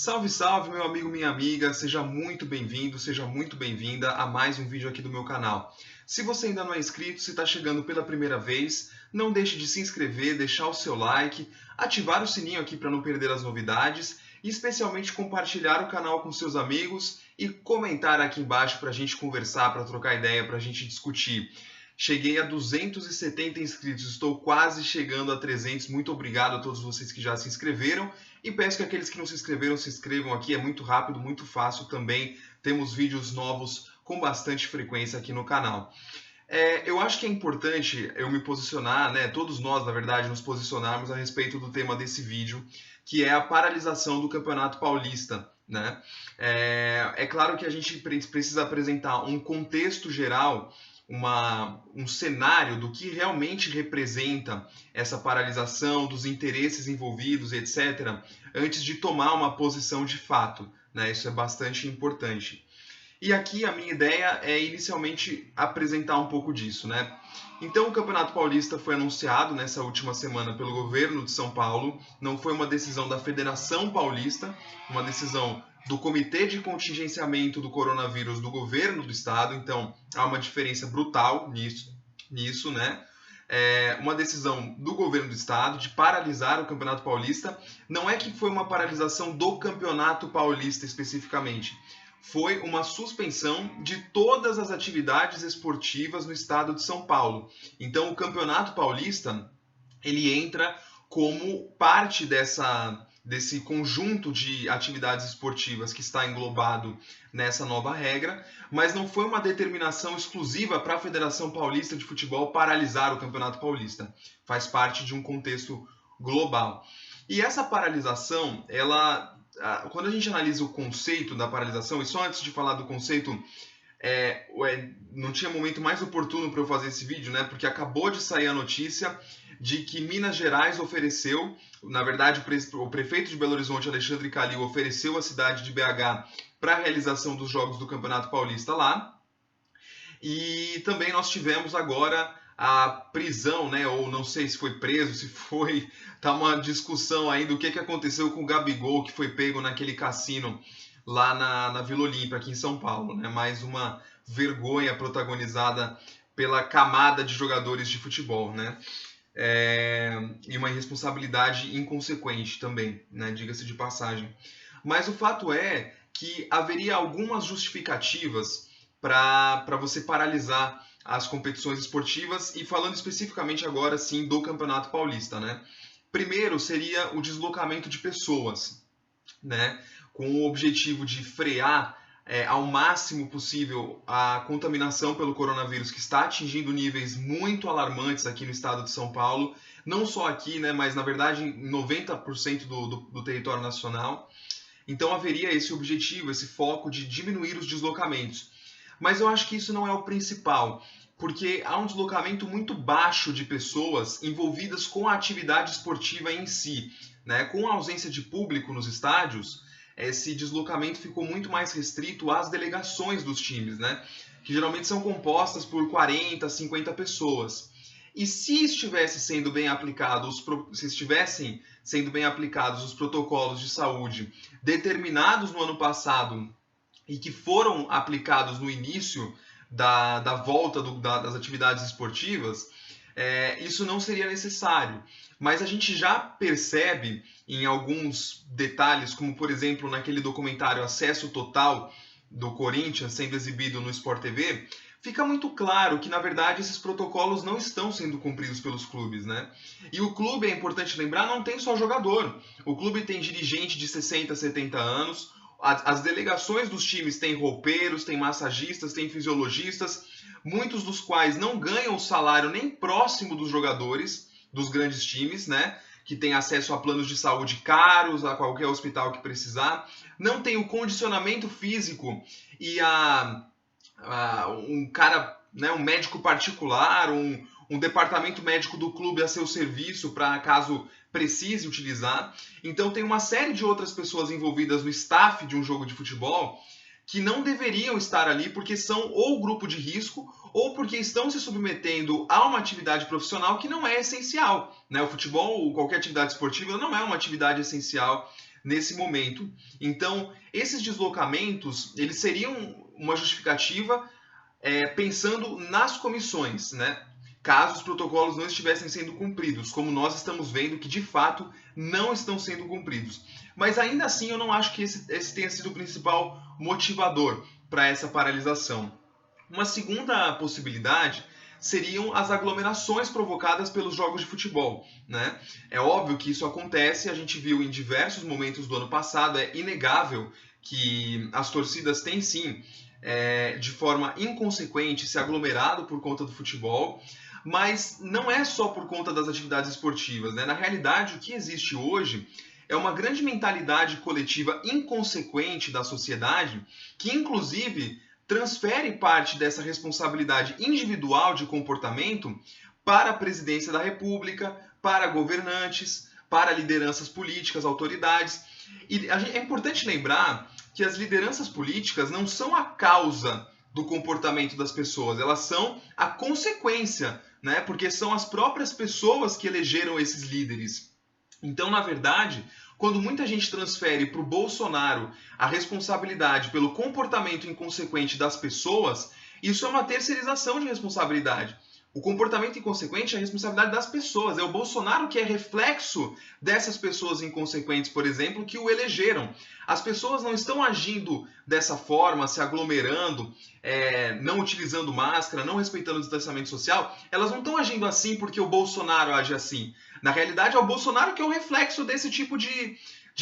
Salve, salve, meu amigo, minha amiga, seja muito bem-vindo, seja muito bem-vinda a mais um vídeo aqui do meu canal. Se você ainda não é inscrito, se está chegando pela primeira vez, não deixe de se inscrever, deixar o seu like, ativar o sininho aqui para não perder as novidades e especialmente compartilhar o canal com seus amigos e comentar aqui embaixo para a gente conversar, para trocar ideia, para a gente discutir. Cheguei a 270 inscritos, estou quase chegando a 300. Muito obrigado a todos vocês que já se inscreveram. E peço que aqueles que não se inscreveram se inscrevam aqui, é muito rápido, muito fácil também. Temos vídeos novos com bastante frequência aqui no canal. Eu acho que é importante eu me posicionar, né, todos nós, na verdade, nos posicionarmos a respeito do tema desse vídeo, que é a paralisação do Campeonato Paulista. Né? É claro que a gente precisa apresentar um contexto geral, um cenário do que realmente representa essa paralisação, dos interesses envolvidos, etc., antes de tomar uma posição de fato. Né? Isso é bastante importante. E aqui a minha ideia é inicialmente apresentar um pouco disso, né? Então o Campeonato Paulista foi anunciado nessa última semana pelo governo de São Paulo, não foi uma decisão da Federação Paulista, uma decisão do Comitê de Contingenciamento do Coronavírus do governo do estado, então há uma diferença brutal nisso, né? Uma decisão do governo do estado de paralisar o Campeonato Paulista. Não é que foi uma paralisação do Campeonato Paulista especificamente, foi uma suspensão de todas as atividades esportivas no estado de São Paulo. Então o Campeonato Paulista ele entra como parte desse conjunto de atividades esportivas que está englobado nessa nova regra, mas não foi uma determinação exclusiva para a Federação Paulista de Futebol paralisar o Campeonato Paulista. Faz parte de um contexto global. E essa paralisação, quando a gente analisa o conceito da paralisação, e só antes de falar do conceito, não tinha momento mais oportuno para eu fazer esse vídeo, né? Porque acabou de sair a notícia de que Minas Gerais ofereceu, na verdade o prefeito de Belo Horizonte, Alexandre Calil, ofereceu a cidade de BH para a realização dos Jogos do Campeonato Paulista lá. E também nós tivemos agora a prisão, né? Ou não sei se foi preso, se foi... Tá uma discussão aí do que aconteceu com o Gabigol, que foi pego naquele cassino lá na Vila Olímpia, aqui em São Paulo. Né? Mais uma vergonha protagonizada pela camada de jogadores de futebol. Né? E uma irresponsabilidade inconsequente também, né? Diga-se de passagem. Mas o fato é que haveria algumas justificativas para você paralisar as competições esportivas e falando especificamente agora sim do Campeonato Paulista, né? Primeiro seria o deslocamento de pessoas, né? Com o objetivo de frear ao máximo possível a contaminação pelo coronavírus que está atingindo níveis muito alarmantes aqui no estado de São Paulo, não só aqui, né? Mas na verdade em 90% do território nacional. Então haveria esse objetivo, esse foco de diminuir os deslocamentos. Mas eu acho que isso não é o principal, porque há um deslocamento muito baixo de pessoas envolvidas com a atividade esportiva em si. Né? Com a ausência de público nos estádios, esse deslocamento ficou muito mais restrito às delegações dos times, né? Que geralmente são compostas por 40, 50 pessoas. E se estivessem sendo bem aplicados os protocolos de saúde determinados no ano passado e que foram aplicados no início da volta das atividades esportivas, isso não seria necessário. Mas a gente já percebe em alguns detalhes, como por exemplo naquele documentário Acesso Total do Corinthians sendo exibido no Sport TV, fica muito claro que, na verdade, esses protocolos não estão sendo cumpridos pelos clubes, né? E o clube, é importante lembrar, não tem só jogador. O clube tem dirigente de 60, 70 anos, as delegações dos times têm roupeiros, têm massagistas, têm fisiologistas, muitos dos quais não ganham o salário nem próximo dos jogadores dos grandes times, né? Que tem acesso a planos de saúde caros, a qualquer hospital que precisar, não tem o condicionamento físico e um cara, né, um médico particular, um departamento médico do clube a seu serviço para caso precise utilizar. Então tem uma série de outras pessoas envolvidas no staff de um jogo de futebol que não deveriam estar ali porque são ou grupo de risco ou porque estão se submetendo a uma atividade profissional que não é essencial. Né? O futebol ou qualquer atividade esportiva não é uma atividade essencial nesse momento. Então, esses deslocamentos, eles seriam uma justificativa pensando nas comissões, né? Caso os protocolos não estivessem sendo cumpridos, como nós estamos vendo que de fato não estão sendo cumpridos. Mas ainda assim eu não acho que esse tenha sido o principal motivador para essa paralisação. Uma segunda possibilidade seriam as aglomerações provocadas pelos jogos de futebol, né? É óbvio que isso acontece, a gente viu em diversos momentos do ano passado, é inegável que as torcidas têm sim, de forma inconsequente, se aglomerado por conta do futebol, mas não é só por conta das atividades esportivas, né? Na realidade, o que existe hoje é uma grande mentalidade coletiva inconsequente da sociedade, que inclusive transfere parte dessa responsabilidade individual de comportamento para a presidência da República, para governantes, para lideranças políticas, autoridades. E é importante lembrar que as lideranças políticas não são a causa do comportamento das pessoas, elas são a consequência, né? Porque são as próprias pessoas que elegeram esses líderes. Então, na verdade, quando muita gente transfere para o Bolsonaro a responsabilidade pelo comportamento inconsequente das pessoas, isso é uma terceirização de responsabilidade. O comportamento inconsequente é a responsabilidade das pessoas. É o Bolsonaro que é reflexo dessas pessoas inconsequentes, por exemplo, que o elegeram. As pessoas não estão agindo dessa forma, se aglomerando, não utilizando máscara, não respeitando o distanciamento social. Elas não estão agindo assim porque o Bolsonaro age assim. Na realidade, é o Bolsonaro que é o reflexo desse tipo de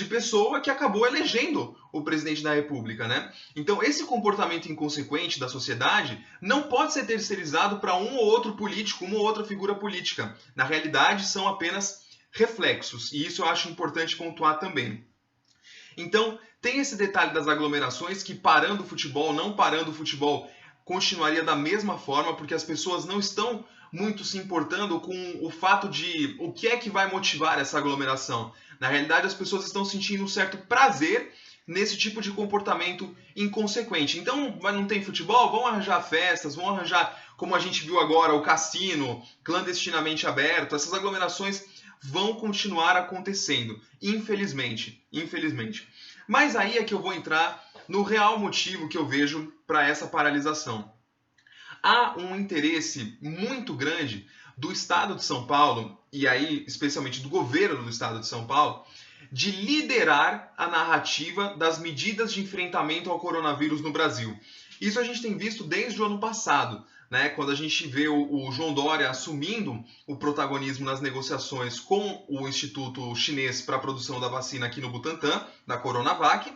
pessoa que acabou elegendo o presidente da República, né? Então, esse comportamento inconsequente da sociedade não pode ser terceirizado para um ou outro político, uma ou outra figura política. Na realidade, são apenas reflexos, e isso eu acho importante pontuar também. Então, tem esse detalhe das aglomerações que, parando o futebol, não parando o futebol, continuaria da mesma forma, porque as pessoas não estão muito se importando com o fato de o que é que vai motivar essa aglomeração. Na realidade, as pessoas estão sentindo um certo prazer nesse tipo de comportamento inconsequente. Então, não tem futebol? Vão arranjar festas, vão arranjar, como a gente viu agora, o cassino clandestinamente aberto. Essas aglomerações vão continuar acontecendo, infelizmente. Mas aí é que eu vou entrar no real motivo que eu vejo para essa paralisação. Há um interesse muito grande do Estado de São Paulo, e aí especialmente do governo do Estado de São Paulo, de liderar a narrativa das medidas de enfrentamento ao coronavírus no Brasil. Isso a gente tem visto desde o ano passado, né? Quando a gente vê o João Dória assumindo o protagonismo nas negociações com o Instituto Chinês para a produção da vacina aqui no Butantan, da Coronavac,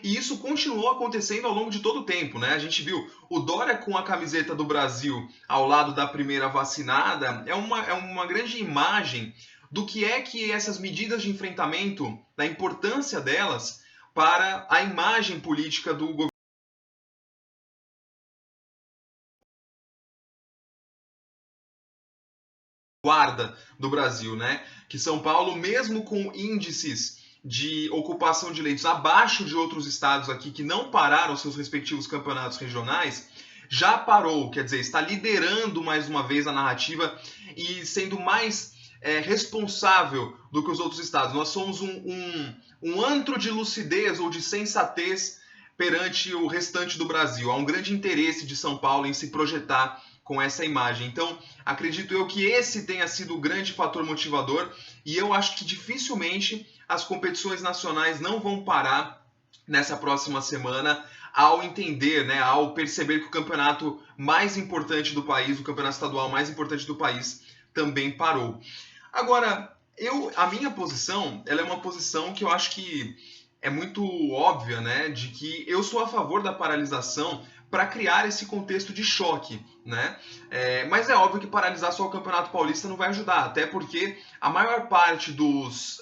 e isso continuou acontecendo ao longo de todo o tempo, né? A gente viu o Dória com a camiseta do Brasil ao lado da primeira vacinada, é uma grande imagem do que é que essas medidas de enfrentamento, da importância delas para a imagem política do governo. Guarda do Brasil, né? Que São Paulo, mesmo com índices de ocupação de leitos abaixo de outros estados aqui que não pararam seus respectivos campeonatos regionais, já parou, quer dizer, está liderando mais uma vez a narrativa e sendo mais responsável do que os outros estados. Nós somos um antro de lucidez ou de sensatez perante o restante do Brasil. Há um grande interesse de São Paulo em se projetar com essa imagem. Então, acredito eu que esse tenha sido o grande fator motivador e eu acho que dificilmente as competições nacionais não vão parar nessa próxima semana ao entender, né, ao perceber que o campeonato mais importante do país, o campeonato estadual mais importante do país, também parou. Agora, a minha posição, ela é uma posição que eu acho que é muito óbvia, né, de que eu sou a favor da paralisação para criar esse contexto de choque, né? Mas é óbvio que paralisar só o Campeonato Paulista não vai ajudar, até porque a maior parte dos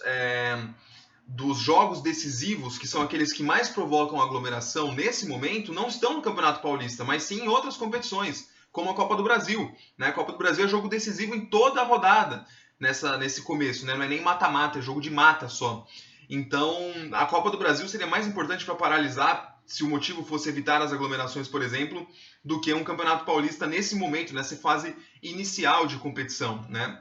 jogos decisivos, que são aqueles que mais provocam aglomeração nesse momento, não estão no Campeonato Paulista, mas sim em outras competições, como a Copa do Brasil, né? A Copa do Brasil é jogo decisivo em toda a rodada nesse começo, né? Não é nem mata-mata, é jogo de mata só. Então, a Copa do Brasil seria mais importante para paralisar, se o motivo fosse evitar as aglomerações, por exemplo, do que um Campeonato Paulista nesse momento, nessa fase inicial de competição, né?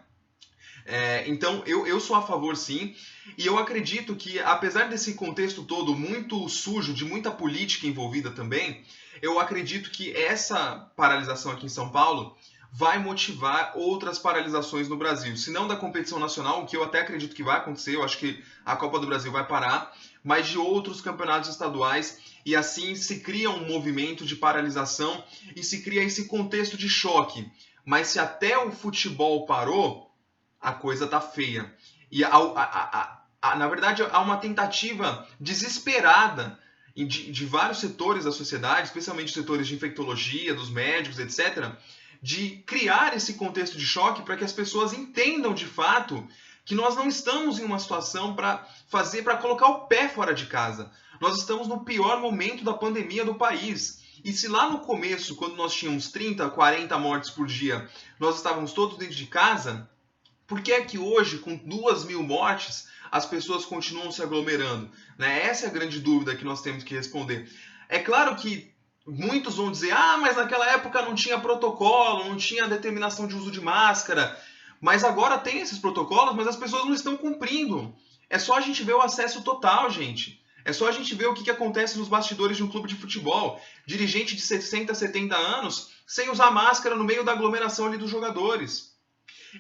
Então, eu sou a favor, sim, e eu acredito que, apesar desse contexto todo muito sujo, de muita política envolvida também, eu acredito que essa paralisação aqui em São Paulo vai motivar outras paralisações no Brasil. Se não da competição nacional, o que eu até acredito que vai acontecer, eu acho que a Copa do Brasil vai parar, mas de outros campeonatos estaduais, e assim se cria um movimento de paralisação e se cria esse contexto de choque. Mas se até o futebol parou, a coisa tá feia. E na verdade há uma tentativa desesperada de vários setores da sociedade, especialmente os setores de infectologia, dos médicos, etc., de criar esse contexto de choque para que as pessoas entendam de fato que nós não estamos em uma situação para colocar o pé fora de casa. Nós estamos no pior momento da pandemia do país. E se lá no começo, quando nós tínhamos 30, 40 mortes por dia, nós estávamos todos dentro de casa, por que é que hoje, com 2.000 mortes, as pessoas continuam se aglomerando? Né? Essa é a grande dúvida que nós temos que responder. É claro que muitos vão dizer, mas naquela época não tinha protocolo, não tinha determinação de uso de máscara, mas agora tem esses protocolos, mas as pessoas não estão cumprindo. É só a gente ver o acesso total, gente. É só a gente ver o que acontece nos bastidores de um clube de futebol. Dirigente de 60, 70 anos sem usar máscara no meio da aglomeração ali dos jogadores.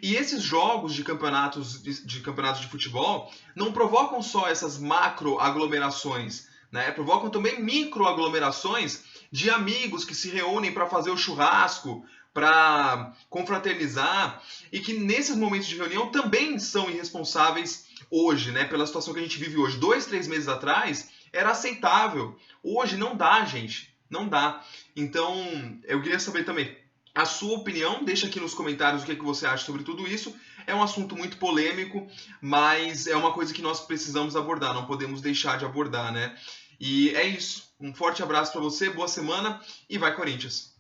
E esses jogos de campeonatos de futebol não provocam só essas macro aglomerações, né? Provocam também micro aglomerações de amigos que se reúnem para fazer o churrasco, para confraternizar, e que nesses momentos de reunião também são irresponsáveis hoje, né? Pela situação que a gente vive hoje. 2, 3 meses atrás era aceitável. Hoje não dá, gente. Não dá. Então, eu queria saber também a sua opinião, deixa aqui nos comentários o que você acha sobre tudo isso. É um assunto muito polêmico, mas é uma coisa que nós precisamos abordar, não podemos deixar de abordar, né? E é isso. Um forte abraço para você, boa semana e vai Corinthians!